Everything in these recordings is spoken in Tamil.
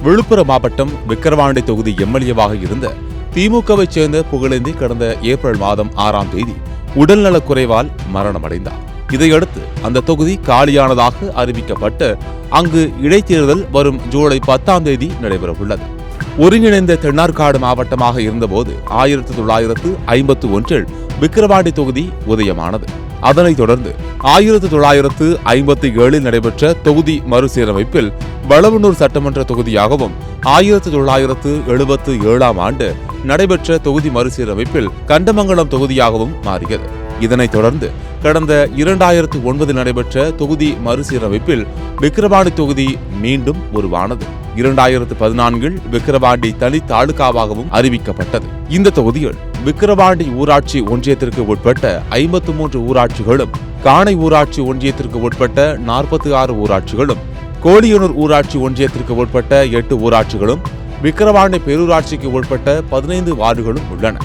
விழுப்புரம் மாவட்டம் விக்கிரவாண்டி தொகுதி எம்எல்ஏவாக இருந்த திமுகவைச் சேர்ந்த புகழேந்தி கடந்த ஏப்ரல் மாதம் 6ஆம் தேதி உடல்நலக்குறைவால் மரணமடைந்தார். இதையடுத்து அந்த தொகுதி காலியானதாக அறிவிக்கப்பட்டு அங்கு இடைத்தேர்தல் வரும் ஜூலை 10ஆம் தேதி நடைபெறவுள்ளது. ஒருங்கிணைந்த தென்னார்காடு மாவட்டமாக இருந்தபோது 1951இல் விக்கிரவாண்டி தொகுதி உதயமானது. அதனைத் தொடர்ந்து 1957இல் நடைபெற்ற தொகுதி மறுசீரமைப்பில் வளவனூர் சட்டமன்ற தொகுதியாகவும் 1977ஆம் ஆண்டு நடைபெற்ற தொகுதி மறுசீரமைப்பில் கண்டமங்கலம் தொகுதியாகவும் மாறியது. இதனைத் தொடர்ந்து கடந்த 2009 நடைபெற்ற தொகுதி மறுசீரமைப்பில் விக்கிரவாண்டி தொகுதி மீண்டும் உருவானது. 2014இல் விக்கிரவாண்டி தனி தாலுகாவாகவும் அறிவிக்கப்பட்டது. இந்த தொகுதியில் விக்கிரவாண்டி ஊராட்சி ஒன்றியத்திற்கு உட்பட்ட 53 ஊராட்சிகளும், காணை ஊராட்சி ஒன்றியத்திற்கு உட்பட்ட 46 ஊராட்சிகளும், கோலியனூர் ஊராட்சி ஒன்றியத்திற்கு உட்பட்ட 8 ஊராட்சிகளும், விக்கிரவாண்டி பேரூராட்சிக்கு உட்பட்ட 15 வார்டுகளும் உள்ளன.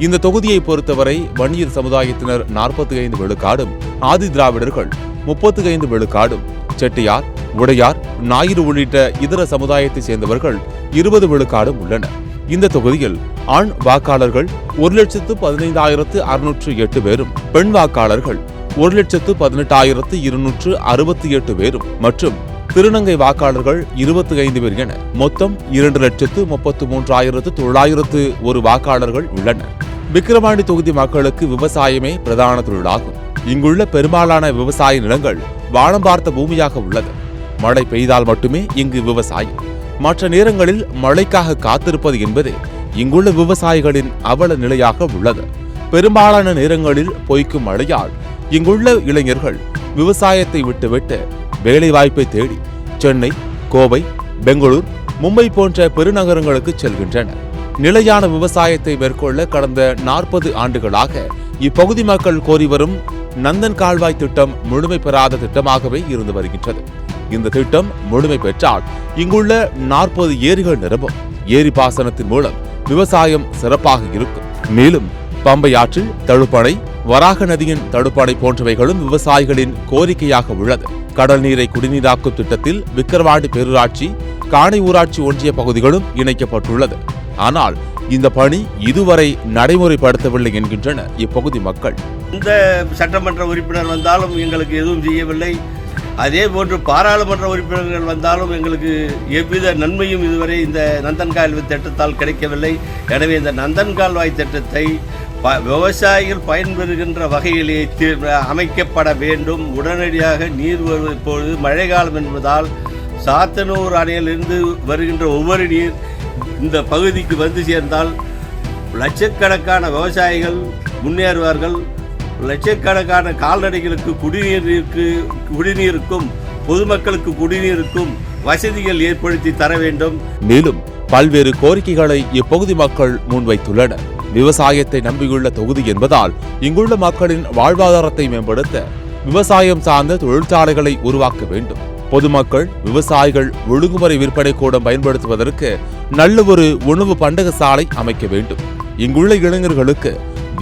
இந்த தொகுதியை பொறுத்தவரை வன்னியர் சமுதாயத்தினர் 45 விழுக்காடும், ஆதி திராவிடர்கள் 35 விழுக்காடும், செட்டியார், உடையார், நாயுடு உள்ளிட்ட இதர சமுதாயத்தைச் சேர்ந்தவர்கள் 20 விழுக்காடும் உள்ளனர். இந்த தொகுதியில் ஆண் வாக்காளர்கள் 1,15,608 பேரும், பெண் வாக்காளர்கள் 1,18,268 பேரும் மற்றும் திருநங்கை வாக்காளர்கள் 25 பேர் என மொத்தம் 2,33,901 வாக்காளர்கள் உள்ளனர். விக்கிரவாண்டி தொகுதி மக்களுக்கு விவசாயமே பிரதான தொழிலாகும். இங்குள்ள பெரும்பாலான விவசாய நிலங்கள் வானம் பார்த்த பூமியாக உள்ளது. மழை பெய்தால் மட்டுமே இங்கு விவசாயம். மற்ற நேரங்களில் மழைக்காக காத்திருப்பது என்பதே இங்குள்ள விவசாயிகளின் அவல நிலையாக உள்ளது. பெரும்பாலான நேரங்களில் பொய்க்கும் மழையால் இங்குள்ள இளைஞர்கள் விவசாயத்தை விட்டுவிட்டு வேலைவாய்ப்பை தேடி சென்னை, கோவை, பெங்களூர், மும்பை போன்ற பெருநகரங்களுக்கு செல்கின்றனர். நிலையான விவசாயத்தை மேற்கொள்ள கடந்த 40 ஆண்டுகளாக இப்பகுதி மக்கள் கோரி வரும் நந்தன் கால்வாய் திட்டம் முழுமை பெறாத திட்டமாகவே இருந்து வருகின்றது. இந்த திட்டம் முழுமை பெற்றால் இங்குள்ள 40 ஏரிகள் நிரம்பும். ஏரி பாசனத்தின் மூலம் விவசாயம் சிறப்பாக இருக்கும். மேலும் பம்பை ஆற்றில் தடுப்பணை, வராக நதியின் தடுப்பணை போன்றவைகளும் விவசாயிகளின் கோரிக்கையாக உள்ளது. கடல் நீரை குடிநீராக்கும் திட்டத்தில் விக்கிரவாண்டி பேரூராட்சி, காணை ஊராட்சி ஒன்றிய பகுதிகளும் இணைக்கப்பட்டுள்ளது. ஆனால் இந்த பணி இதுவரை நடைமுறைப்படுத்தவில்லை என்கின்றனர் இப்பகுதி மக்கள். இந்த சட்டமன்ற உறுப்பினர் வந்தாலும் எங்களுக்கு எதுவும் செய்யவில்லை. அதே போன்று பாராளுமன்ற உறுப்பினர்கள் வந்தாலும் எங்களுக்கு எவ்வித நன்மையும் இதுவரை இந்த நந்தன் கால்வாய் திட்டத்தால் கிடைக்கவில்லை. எனவே இந்த நந்தன் கால்வாய் திட்டத்தை விவசாயிகள் பயன்பெறுகின்ற வகையிலே அமைக்கப்பட வேண்டும். உடனடியாக நீர் வருவது இப்பொழுது மழை காலம் என்பதால் சாத்தனூர் அணையிலிருந்து வருகின்ற ஒவ்வொரு நீர் இந்த பகுதிக்கு வந்து சேர்ந்தால் லட்சக்கணக்கான விவசாயிகள் முன்னேறுவார்கள். லட்சக்கணக்கான கால்நடைகளுக்கு குடிநீருக்கும் பொதுமக்களுக்கு குடிநீருக்கும் வசதிகள் ஏற்படுத்தி தர வேண்டும். மேலும் பல்வேறு கோரிக்கைகளை இப்பகுதி மக்கள் முன்வைத்துள்ளனர். விவசாயத்தை நம்பியுள்ள தொகுதி என்பதால் இங்குள்ள மக்களின் வாழ்வாதாரத்தை மேம்படுத்த விவசாயம் சார்ந்த தொழிற்சாலைகளை உருவாக்க வேண்டும். பொதுமக்கள், விவசாயிகள் ஒழுங்குமுறை விற்பனை கூடம் பயன்படுத்துவதற்கு நல்ல ஒரு உணவு பண்டக சாலை அமைக்க வேண்டும். இங்குள்ள இளைஞர்களுக்கு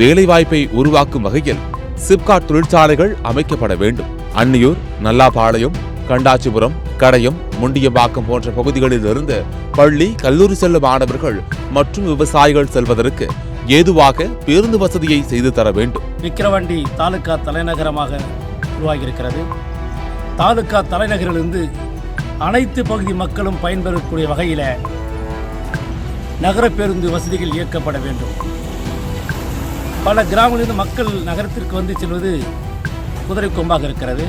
வேலைவாய்ப்பை உருவாக்கும் வகையில் சிப்காட் தொழிற்சாலைகள் அமைக்கப்பட வேண்டும். அன்னியூர், நல்லாபாளையம், கண்டாச்சிபுரம், கடையம், முண்டியம்பாக்கம் போன்ற பகுதிகளில் இருந்து பள்ளி, கல்லூரி செல்லும் மாணவர்கள் மற்றும் விவசாயிகள் செல்வதற்கு ஏதுவாக பேருந்து வசதியை செய்து தர வேண்டும். விக்கிரவாண்டி தாலுகா தலைநகரமாக உருவாகியிருக்கிறது. தாலுகா தலைநகரிலிருந்து அனைத்து பகுதி மக்களும் பயன்பெறக்கூடிய வகையில் நகர பேருந்து வசதிகள் இயக்கப்பட வேண்டும். பல கிராமங்களிலிருந்து மக்கள் நகரத்திற்கு வந்து செல்வது குதிரை கொம்பாக இருக்கிறது.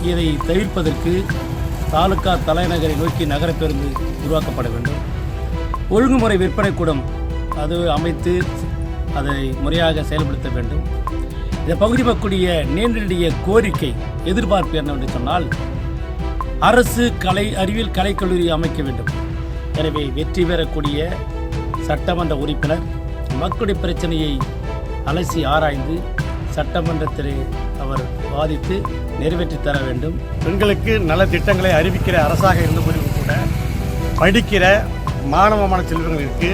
இதை தவிர்ப்பதற்கு தாலுகா தலைநகரை நோக்கி நகர பேருந்து உருவாக்கப்பட வேண்டும். ஒழுங்குமுறை விற்பனை கூடம் அது அமைத்து அதை முறையாக செயல்படுத்த வேண்டும். இந்த பகுதி மக்களுடைய நீண்ட கோரிக்கை, எதிர்பார்ப்பு என்னவென்று சொன்னால் அரசு அறிவியல் கலைக்கல்லூரி அமைக்க வேண்டும். எனவே வெற்றி பெறக்கூடிய சட்டமன்ற உறுப்பினர் மக்களுடைய பிரச்சனையை அலசி ஆராய்ந்து சட்டமன்றத்தில் அவர் வாதித்து நிறைவேற்றி தர வேண்டும். பெண்களுக்கு நல்ல திட்டங்களை அறிவிக்கிற அரசாக இருந்தபோதும் கூட படிக்கிற மாணவ செல்வங்களுக்கு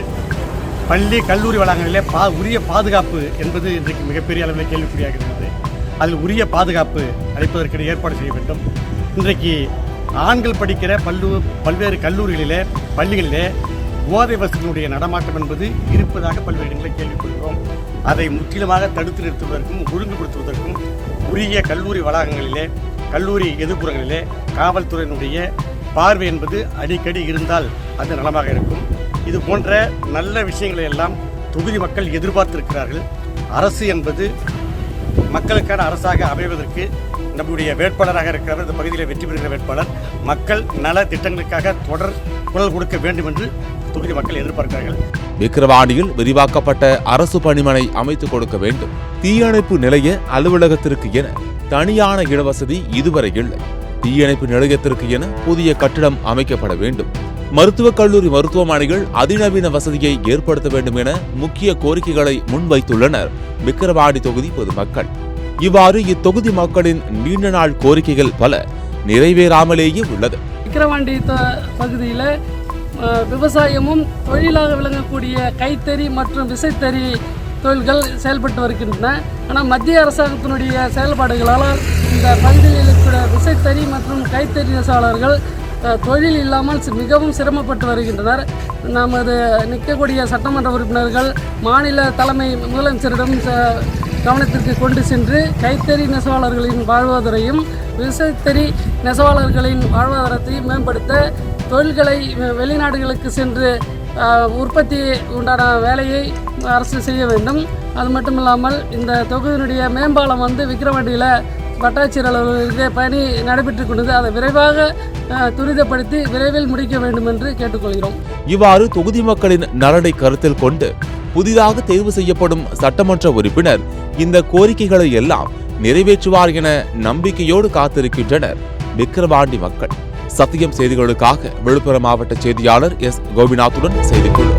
பள்ளி, கல்லூரி வளாகங்களிலே உரிய பாதுகாப்பு என்பது இன்றைக்கு மிகப்பெரிய அளவில் கேள்விக்குறியாக இருக்கிறது. அதில் உரிய பாதுகாப்பு அளிப்பதற்கு ஏற்பாடு செய்ய வேண்டும். இன்றைக்கு ஆண்கள் படிக்கிற பல்வேறு கல்லூரிகளிலே பள்ளிகளிலே போதை வசதியினுடைய நடமாட்டம் என்பது இருப்பதாக பல்வேறு இடங்களை கேள்விப்படுகிறோம். அதை முற்றிலுமாக தடுத்து நிறுத்துவதற்கும் ஒழுங்குபடுத்துவதற்கும் உரிய கல்லூரி வளாகங்களிலே கல்லூரி எதிர்ப்புறங்களிலே காவல்துறையினுடைய பார்வை என்பது அடிக்கடி இருந்தால் அது நலமாக இருக்கும். இது போன்ற நல்ல விஷயங்களை எல்லாம் தொகுதி மக்கள் எதிர்பார்த்திருக்கிறார்கள். அரசு என்பது மக்களுக்கான அரசாக அமைவதற்கு நம்முடைய வேட்பாளராக இருக்கிறவர், இந்த பகுதியில் வெற்றி பெறுகிற வேட்பாளர் மக்கள் நல திட்டங்களுக்காக தொடர் குரல் கொடுக்க வேண்டும் என்று தொகுதி மக்கள் எதிர்பார்க்கிறார்கள். விக்கிரவாண்டியில் விரிவாக்கப்பட்ட அரசு பணிமனை அமைத்துக் கொடுக்க வேண்டும். தீயணைப்பு நிலைய அலுவலகத்திற்கு என தனியான இடவசதி இதுவரை இல்லை. தீயணைப்பு நிலையத்திற்கு என புதிய கட்டிடம் அமைக்கப்பட வேண்டும். மருத்துவக் கல்லூரி மருத்துவமனைகள் அதிநவீன வசதியை ஏற்படுத்த வேண்டும் என முக்கிய கோரிக்கைகளை முன்வைத்துள்ளனர் விக்கிரவாண்டி தொகுதி பொதுமக்கள். இவ்வாறு இத்தொகுதி மக்களின் நீண்ட நாள் கோரிக்கைகள் பல நிறைவேறாமலேயே உள்ளது. விக்கிரவாண்டி பகுதியில் விவசாயமும் தொழிலாக விளங்கக்கூடிய கைத்தறி மற்றும் விசைத்தறி தொழில்கள் செயல்பட்டு வருகின்றன. ஆனால் மத்திய அரசாங்கத்தினுடைய செயல்பாடுகளால் இந்த பகுதியில் இருக்கிற விசைத்தறி மற்றும் கைத்தறி நெசவாளர்கள் தொழில் இல்லாமல் மிகவும் சிரமப்பட்டு வருகின்றனர். நமது நிற்கக்கூடிய சட்டமன்ற உறுப்பினர்கள் மாநில தலைமை முதலமைச்சரிடம் கவனத்திற்கு கொண்டு சென்று கைத்தறி நெசவாளர்களின் வாழ்வாதாரையும் விசைத்தறி நெசவாளர்களின் வாழ்வாதாரத்தையும் மேம்படுத்த தொழில்களை வெளிநாடுகளுக்கு சென்று உற்பத்தி உண்டான வேலையை அரசு செய்ய வேண்டும். அது மட்டும் இல்லாமல் இந்த தொகுதியினுடைய மேம்பாலம் விக்கிரவாண்டியில் வட்டாட்சியர் அலுவலகத்திலே பணி நடைபெற்று கொண்டது. அதை விரைவாக துரிதப்படுத்தி விரைவில் முடிக்க வேண்டும் என்று கேட்டுக்கொள்கிறோம். இவ்வாறு தொகுதி மக்களின் நலனை கருத்தில் கொண்டு புதிதாக தேர்வு செய்யப்படும் சட்டமன்ற உறுப்பினர் இந்த கோரிக்கைகளை எல்லாம் நிறைவேற்றுவார் என நம்பிக்கையோடு காத்திருக்கின்றனர் விக்கிரவாண்டி மக்கள். சத்தியம் செய்திகளுக்காக விழுப்புரம் மாவட்ட செய்தியாளர் எஸ் கோபிநாத்துடன் செய்திக்குழு.